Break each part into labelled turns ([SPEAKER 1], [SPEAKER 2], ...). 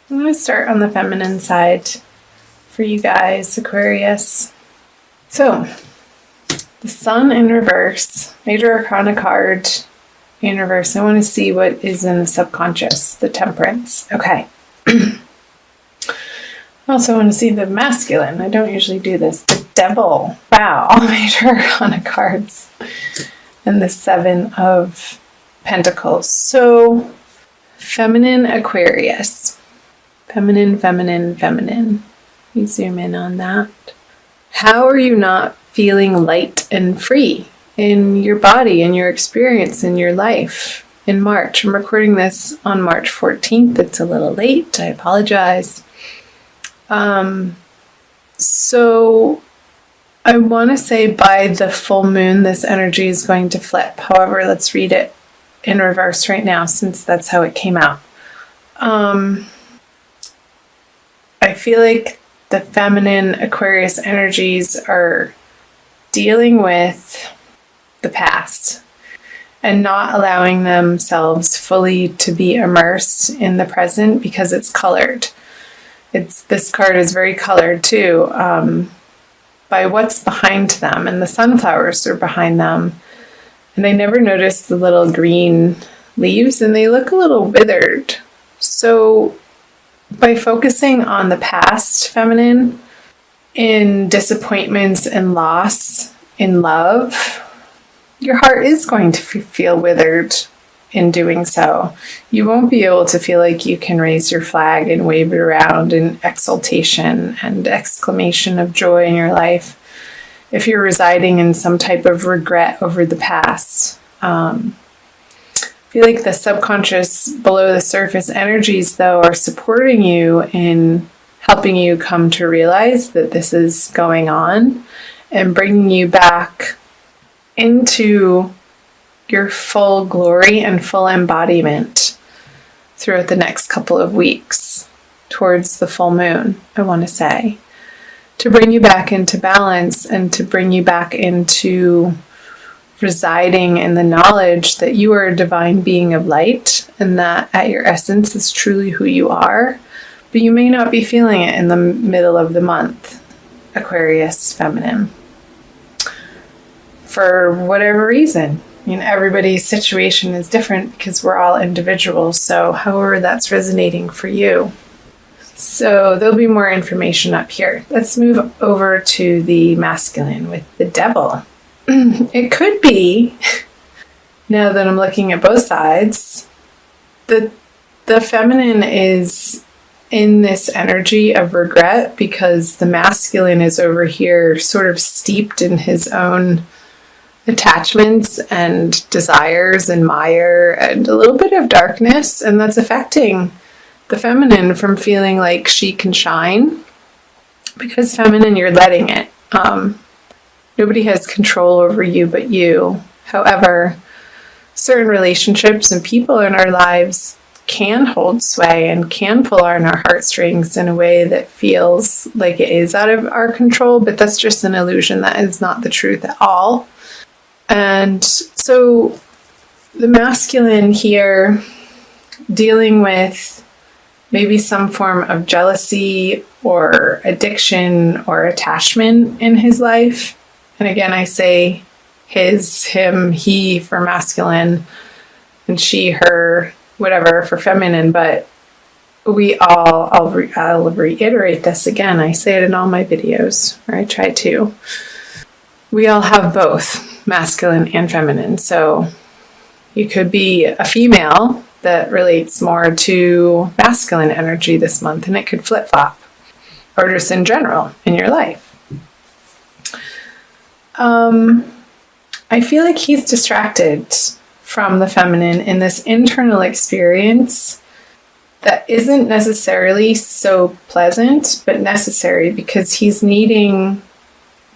[SPEAKER 1] I'm going to start on the feminine side for you guys, Aquarius. So, the Sun in reverse, Major Arcana card in reverse. I want to see what is in the subconscious, the Temperance. Okay. I also want to see the masculine. I don't usually do this. The Devil. Wow, all Major Arcana cards. And the Seven of Pentacles. So, feminine Aquarius. Feminine, feminine, feminine. We zoom in on that. How are you not feeling light and free in your body, in your experience, in your life in March? I'm recording this on March 14th. It's a little late. I apologize. So I want to say by the full moon, this energy is going to flip. However, let's read it in reverse right now, since that's how it came out. I feel like the feminine Aquarius energies are dealing with the past and not allowing themselves fully to be immersed in the present because it's colored. This card is very colored too, by what's behind them, and the sunflowers are behind them. And I never noticed the little green leaves, and they look a little withered. So by focusing on the past feminine, in disappointments and loss, in love, your heart is going to feel withered in doing so. You won't be able to feel like you can raise your flag and wave it around in exultation and exclamation of joy in your life if you're residing in some type of regret over the past. I feel like the subconscious, below the surface energies, though, are supporting you in helping you come to realize that this is going on and bringing you back into your full glory and full embodiment throughout the next couple of weeks towards the full moon, I want to say, to bring you back into balance and to bring you back into residing in the knowledge that you are a divine being of light and that at your essence is truly who you are, but you may not be feeling it in the middle of the month, Aquarius feminine, for whatever reason. I mean, everybody's situation is different because we're all individuals, so however that's resonating for you. So there'll be more information up here. Let's move over to the masculine with the Devil. It could be, now that I'm looking at both sides, the feminine is in this energy of regret because the masculine is over here sort of steeped in his own attachments and desires and mire and a little bit of darkness, and that's affecting the feminine from feeling like she can shine, because feminine, you're letting it. Nobody has control over you but you. However, certain relationships and people in our lives can hold sway and can pull on our heartstrings in a way that feels like it is out of our control, but that's just an illusion. That is not the truth at all. And so the masculine here, dealing with maybe some form of jealousy or addiction or attachment in his life. And again, I say his, him, he for masculine, and she, her, whatever for feminine. But I'll reiterate this again. I say it in all my videos, or I try to. We all have both masculine and feminine. So you could be a female that relates more to masculine energy this month, and it could flip-flop, or just in general in your life. I feel like he's distracted from the feminine in this internal experience that isn't necessarily so pleasant, but necessary, because he's needing,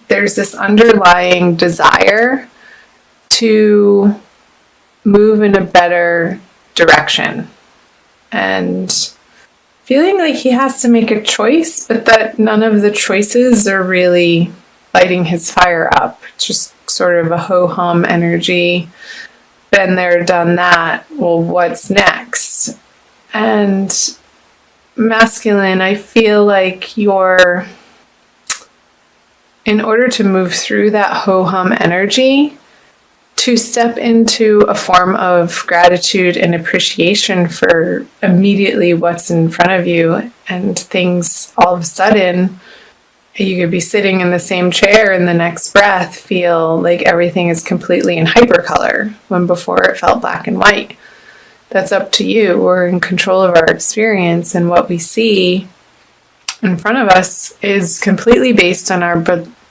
[SPEAKER 1] there's this underlying desire to move in a better direction, and feeling like he has to make a choice, but that none of the choices are really lighting his fire up. It's just sort of a ho-hum energy. Been there, done that. Well, what's next? And masculine, I feel like in order to move through that ho-hum energy, to step into a form of gratitude and appreciation for immediately what's in front of you, and things all of a sudden, you could be sitting in the same chair and the next breath feel like everything is completely in hypercolor when before it felt black and white. That's up to you. We're in control of our experience, and what we see in front of us is completely based on our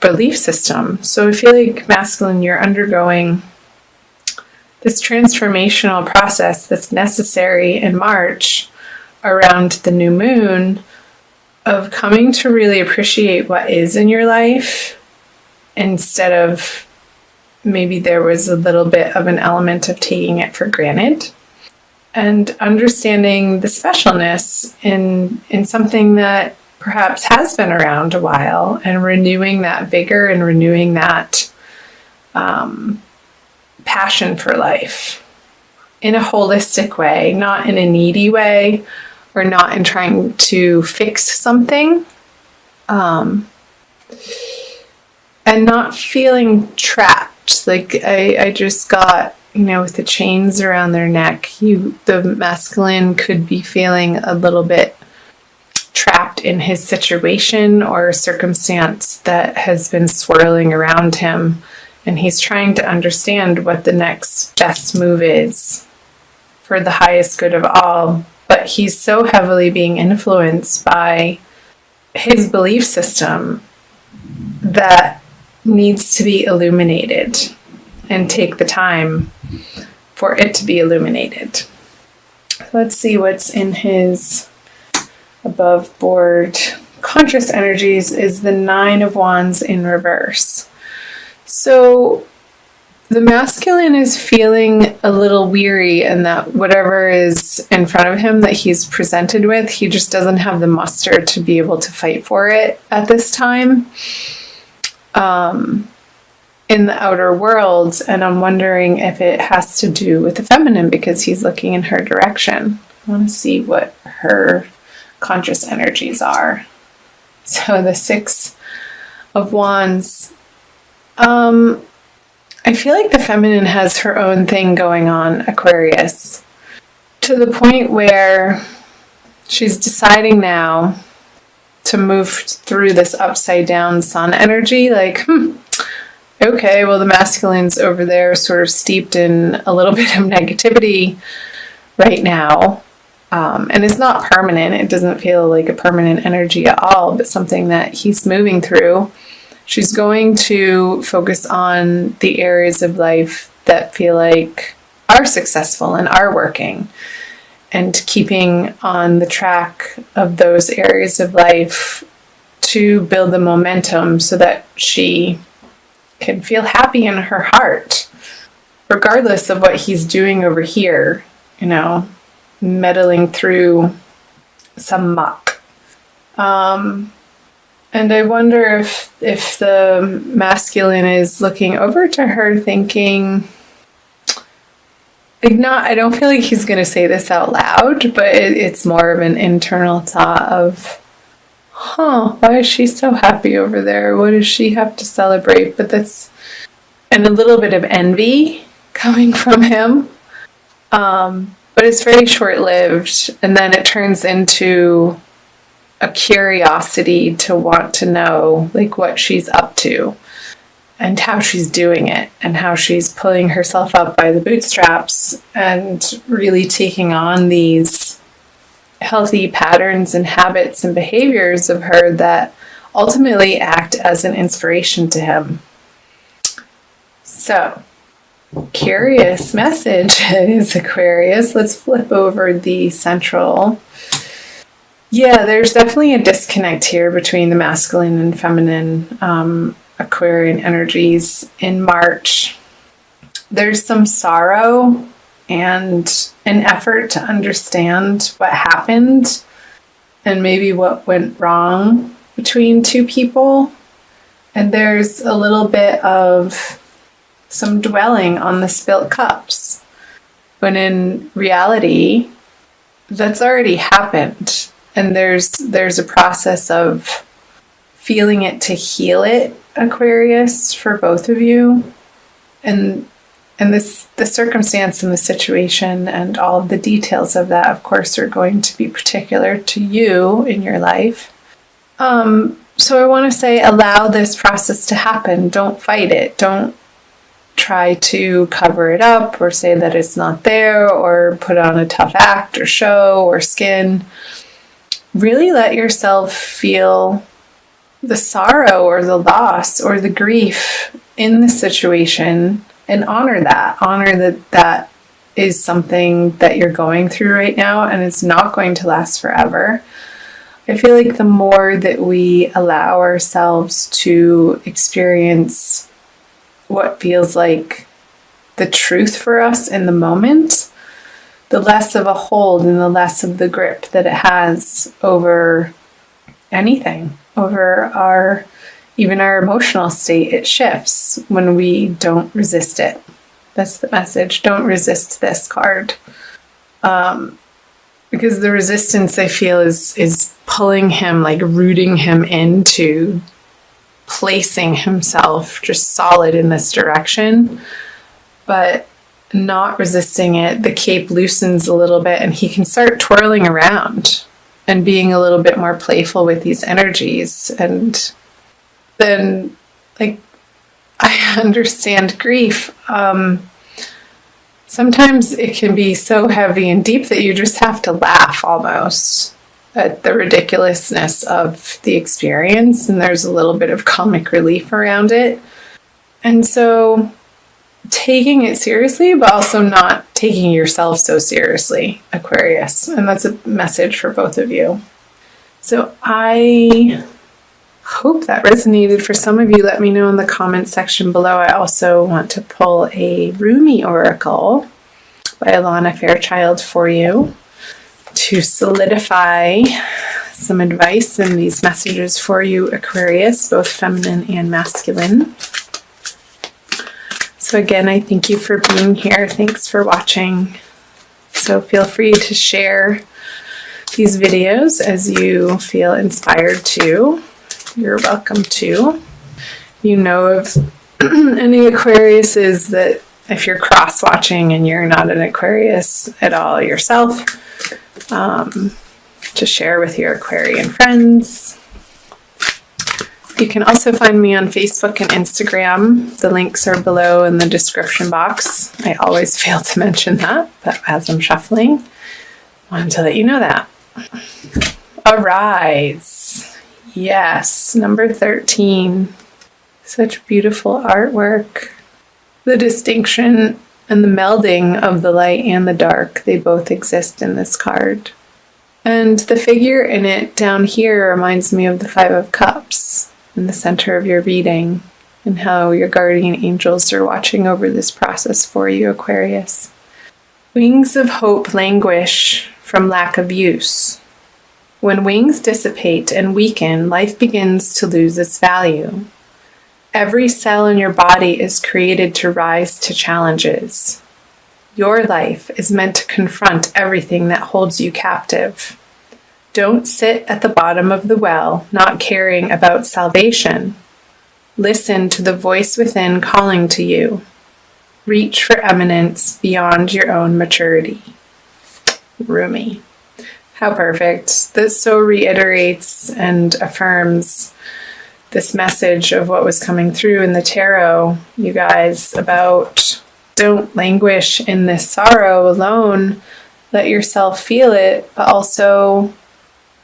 [SPEAKER 1] belief system. So I feel like, masculine, you're undergoing this transformational process that's necessary in March around the new moon, of coming to really appreciate what is in your life, instead of maybe there was a little bit of an element of taking it for granted, and understanding the specialness in something that perhaps has been around a while, and renewing that vigor and renewing that passion for life in a holistic way, not in a needy way, or not in trying to fix something, and not feeling trapped. Like I just got, with the chains around their neck, the masculine could be feeling a little bit trapped in his situation or circumstance that has been swirling around him, and he's trying to understand what the next best move is for the highest good of all. But he's so heavily being influenced by his belief system that needs to be illuminated, and take the time for it to be illuminated. Let's see what's in his above board conscious energies is the 9 of Wands in reverse. So the masculine is feeling a little weary, and that whatever is in front of him that he's presented with, he just doesn't have the muster to be able to fight for it at this time in the outer world. And I'm wondering if it has to do with the feminine, because he's looking in her direction. I want to see what her conscious energies are. So the 6 of Wands. I feel like the feminine has her own thing going on, Aquarius, to the point where she's deciding now to move through this upside down sun energy. Like, okay, well, the masculine's over there sort of steeped in a little bit of negativity right now. And it's not permanent. It doesn't feel like a permanent energy at all, but something that he's moving through. She's going to focus on the areas of life that feel like are successful and are working, and keeping on the track of those areas of life to build the momentum so that she can feel happy in her heart, regardless of what he's doing over here, meddling through some muck. And I wonder if the masculine is looking over to her thinking, I don't feel like he's going to say this out loud, but it's more of an internal thought of, why is she so happy over there? What does she have to celebrate? And a little bit of envy coming from him. But it's very short-lived, and then it turns into a curiosity to want to know what she's up to and how she's doing it, and how she's pulling herself up by the bootstraps and really taking on these healthy patterns and habits and behaviors of her that ultimately act as an inspiration to him. So, curious message is Aquarius. Let's flip over the central. Yeah, there's definitely a disconnect here between the masculine and feminine Aquarian energies in March. There's some sorrow and an effort to understand what happened and maybe what went wrong between two people. And there's a little bit of some dwelling on the spilt cups, when in reality, that's already happened. And there's a process of feeling it to heal it, Aquarius, for both of you. And the circumstance and the situation and all of the details of that, of course, are going to be particular to you in your life. So I want to say, allow this process to happen. Don't fight it. Don't try to cover it up or say that it's not there or put on a tough act or show or skin. Really let yourself feel the sorrow or the loss or the grief in the situation and honor that. Honor that that is something that you're going through right now and it's not going to last forever. I feel like the more that we allow ourselves to experience what feels like the truth for us in the moment, the less of a hold and the less of the grip that it has over anything, over even our emotional state. It shifts when we don't resist it. That's the message. Don't resist this card. Because the resistance, I feel, is pulling him, like rooting him into placing himself just solid in this direction, but not resisting it. The cape loosens a little bit and he can start twirling around and being a little bit more playful with these energies. And then, like, I understand grief. Sometimes it can be so heavy and deep that you just have to laugh almost at the ridiculousness of the experience, and there's a little bit of comic relief around it. And so taking it seriously, but also not taking yourself so seriously, Aquarius. And that's a message for both of you. So I hope that resonated for some of you. Let me know in the comments section below. I also want to pull a Rumi Oracle by Alana Fairchild for you to solidify some advice and these messages for you, Aquarius, both feminine and masculine. So again, I thank you for being here. Thanks for watching. So feel free to share these videos as you feel inspired to. You're welcome to. You know of any Aquariuses that if you're cross-watching and you're not an Aquarius at all yourself, to share with your Aquarian friends. You can also find me on Facebook and Instagram. The links are below in the description box. I always fail to mention that, but as I'm shuffling, I wanted to let you know that. Arise. Yes, number 13. Such beautiful artwork. The distinction and the melding of the light and the dark, they both exist in this card. And the figure in it down here reminds me of the Five of Cups in the center of your reading and how your guardian angels are watching over this process for you, Aquarius. Wings of hope languish from lack of use. When wings dissipate and weaken, life begins to lose its value. Every cell in your body is created to rise to challenges. Your life is meant to confront everything that holds you captive. Don't sit at the bottom of the well, not caring about salvation. Listen to the voice within calling to you. Reach for eminence beyond your own maturity. Rumi. How perfect. This so reiterates and affirms this message of what was coming through in the tarot, you guys, about don't languish in this sorrow alone. Let yourself feel it, but also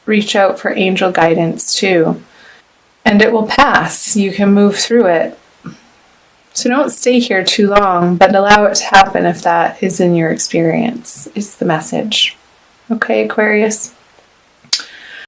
[SPEAKER 1] reach out for angel guidance too. And it will pass. You can move through it. So don't stay here too long, but allow it to happen if that is in your experience, is the message. Okay, Aquarius?